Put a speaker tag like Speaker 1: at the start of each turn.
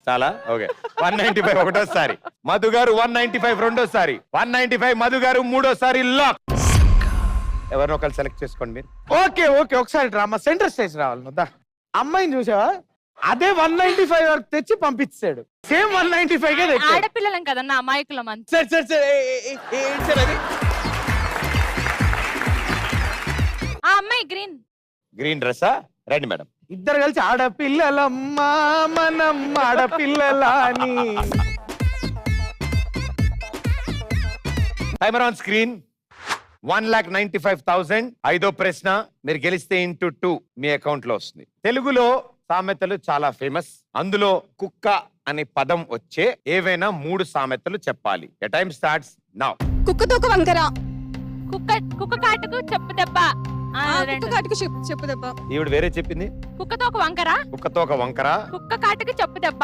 Speaker 1: చాలా ఓకే. 195 ఒకటోసారి, మధు గారు 195 రెండోసారి, 195 మధు గారు మూడోసారి. లాక్. ఎవరినో ఒకరు సెలెక్ట్ చేసుకోండి మీరు.
Speaker 2: ఓకే ఓకే, ఒకసారి డ్రామా సెంటర్ స్టేజ్ రావాలి నువ్వు దా. అమ్మాయిని చూసావా, అదే 195 వరకు తెచ్చి పంపించాడు. సేమ్ 195 కే తెచ్చాడు.
Speaker 3: ఆడపిల్లలం కదన్నా, అమాయకులం అంత.
Speaker 2: సరే సరే సరే, ఏంటి సార్ అది?
Speaker 3: ఆ అమ్మాయి గ్రీన్.
Speaker 1: గ్రీన్ డ్రెస్సా? రండి మేడం.
Speaker 2: ఇద్దరు కలిసి ఆడపిల్లలమ్మా మనం ఆడపిల్లలాని.
Speaker 1: Timer on screen. 1,95,000. ఐదో ప్రశ్న, మీరు గెలిస్తే ఇంటూ 2 మీ అకౌంట్ లో వస్తుంది. తెలుగులో సామెతలు చాలా ఫేమస్. అందులో కుక్క అనే పదం వచ్చే ఏవైనా 3 సామెతలు చెప్పాలి. A time starts now.
Speaker 4: కుక్కతో ఒక వంకర.
Speaker 3: కుక్క కాటుకు చెప్పు దెబ్బ.
Speaker 4: కుక్క కాటుకు చెప్పు దెబ్బ.
Speaker 1: ఈవిడ వేరే చెప్పింది.
Speaker 3: కుక్కతో ఒక వంకర.
Speaker 1: కుక్కతో ఒక వంకర.
Speaker 3: కుక్క కాటుకు చెప్పు దెబ్బ.